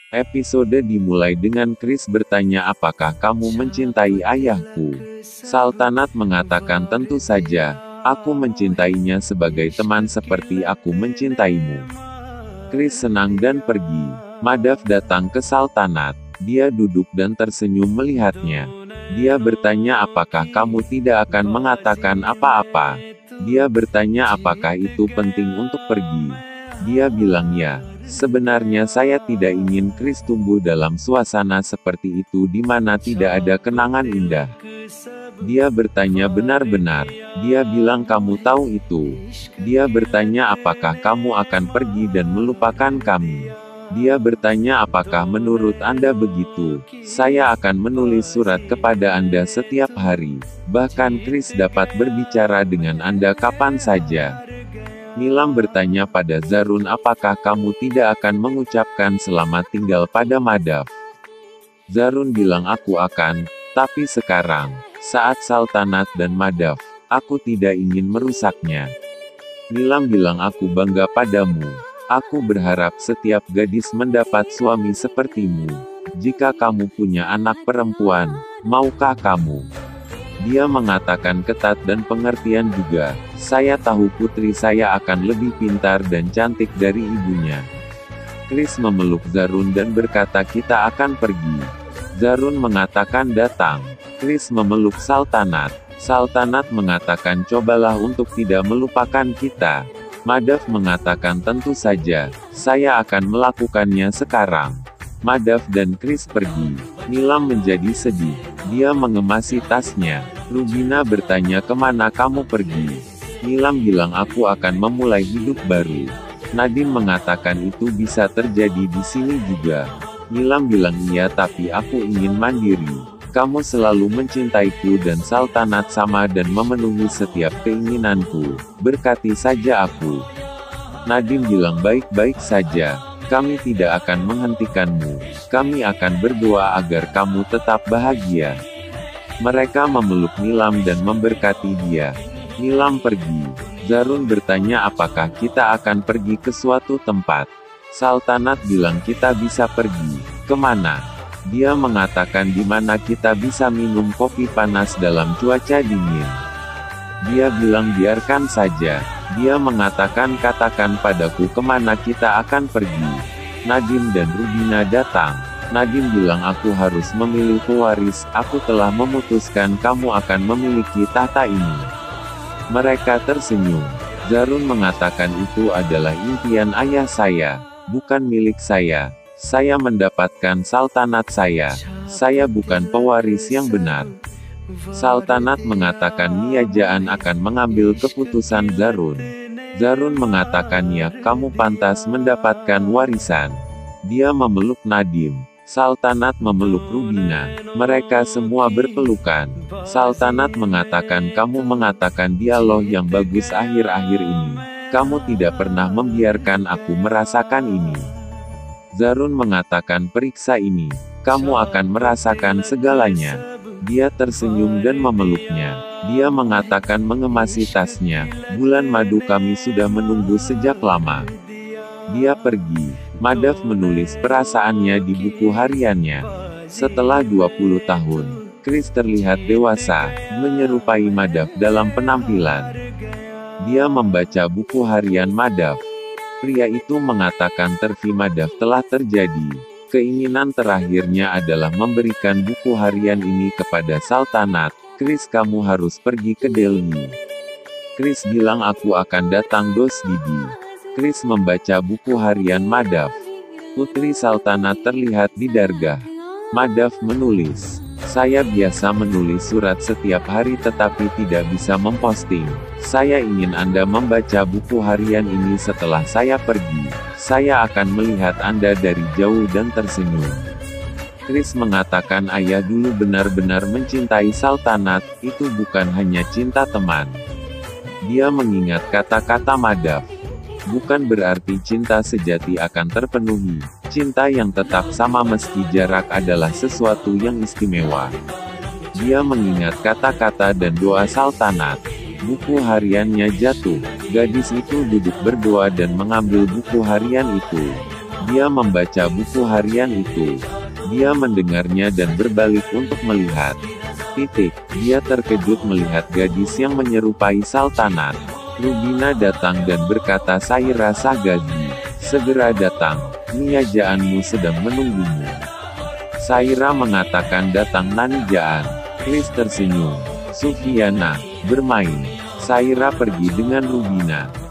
Episode dimulai dengan Chris bertanya apakah kamu mencintai ayahku. Saltanat mengatakan tentu saja, aku mencintainya sebagai teman seperti aku mencintaimu. Chris senang dan pergi. Madhav datang ke Saltanat. Dia duduk dan tersenyum melihatnya. Dia bertanya apakah kamu tidak akan mengatakan apa-apa. Dia bertanya apakah itu penting untuk pergi. Dia bilang ya. Sebenarnya saya tidak ingin Chris tumbuh dalam suasana seperti itu di mana tidak ada kenangan indah. Dia bertanya benar-benar. Dia bilang kamu tahu itu. Dia bertanya apakah kamu akan pergi dan melupakan kami. Dia bertanya apakah menurut Anda begitu. Saya akan menulis surat kepada Anda setiap hari. Bahkan Chris dapat berbicara dengan Anda kapan saja. Nilam bertanya pada Zarun apakah kamu tidak akan mengucapkan selamat tinggal pada Madhav. Zarun bilang aku akan, tapi sekarang, saat Saltanat dan Madhav, aku tidak ingin merusaknya. Nilam bilang aku bangga padamu. Aku berharap setiap gadis mendapat suami sepertimu. Jika kamu punya anak perempuan, maukah kamu? Dia mengatakan ketat dan pengertian juga. Saya tahu putri saya akan lebih pintar dan cantik dari ibunya. Chris memeluk Zarun dan berkata kita akan pergi. Zarun mengatakan datang. Chris memeluk Saltanat. Saltanat mengatakan cobalah untuk tidak melupakan kita. Madhav mengatakan tentu saja, saya akan melakukannya sekarang. Madhav dan Chris pergi. Nilam menjadi sedih. Dia mengemasi tasnya. Rubina bertanya kemana kamu pergi. Nilam bilang aku akan memulai hidup baru. Nadim mengatakan itu bisa terjadi di sini juga. Nilam bilang iya tapi aku ingin mandiri. Kamu selalu mencintaiku dan Saltanat sama dan memenuhi setiap keinginanku. Berkati saja aku. Nadim bilang baik-baik saja. Kami tidak akan menghentikanmu. Kami akan berdoa agar kamu tetap bahagia. Mereka memeluk Nilam dan memberkati dia. Nilam pergi. Zarun bertanya apakah kita akan pergi ke suatu tempat. Saltanat bilang kita bisa pergi. Kemana? Dia mengatakan di mana kita bisa minum kopi panas dalam cuaca dingin. Dia bilang biarkan saja. Dia mengatakan katakan padaku kemana kita akan pergi. Nadim dan Rubina datang. Nadim bilang aku harus memilih pewaris, aku telah memutuskan kamu akan memiliki tahta ini. Mereka tersenyum. Zarun mengatakan itu adalah impian ayah saya, bukan milik saya. Saya mendapatkan Saltanat saya. Saya bukan pewaris yang benar. Saltanat mengatakan Niajaan akan mengambil keputusan Zarun. Zarun mengatakan ya, kamu pantas mendapatkan warisan. Dia memeluk Nadim. Saltanat memeluk Rubina. Mereka semua berpelukan. Saltanat mengatakan kamu mengatakan dialog yang bagus akhir-akhir ini. Kamu tidak pernah membiarkan aku merasakan ini. Zarun mengatakan periksa ini. Kamu akan merasakan segalanya. Dia tersenyum dan memeluknya. Dia mengatakan mengemasi tasnya. Bulan madu kami sudah menunggu sejak lama. Dia pergi. Madhav menulis perasaannya di buku hariannya. Setelah 20 tahun, Chris terlihat dewasa, menyerupai Madhav dalam penampilan. Dia membaca buku harian Madhav. Pria itu mengatakan Tervi Madhav telah terjadi. Keinginan terakhirnya adalah memberikan buku harian ini kepada Saltanat. Chris kamu harus pergi ke Delhi. Chris bilang aku akan datang dos Didi. Chris membaca buku harian Madhav. Putri Saltanat terlihat di dargah. Madhav menulis. Saya biasa menulis surat setiap hari tetapi tidak bisa memposting. Saya ingin Anda membaca buku harian ini setelah saya pergi. Saya akan melihat Anda dari jauh dan tersenyum. Chris mengatakan ayah dulu benar-benar mencintai Saltanat, itu bukan hanya cinta teman. Dia mengingat kata-kata Madhav. Bukan berarti cinta sejati akan terpenuhi. Cinta yang tetap sama meski jarak adalah sesuatu yang istimewa. Dia mengingat kata-kata dan doa Saltanat. Buku hariannya jatuh. Gadis itu duduk berdoa dan mengambil buku harian itu. Dia membaca buku harian itu. Dia mendengarnya dan berbalik untuk melihat. Dia terkejut melihat gadis yang menyerupai Sultanat. Rubina datang dan berkata, Saira Sagagi, segera datang. Niajaanmu sedang menunggumu. Saira mengatakan, datang Nani Jaan. Chris tersenyum. Sufiana, bermain. Saira pergi dengan Rubina.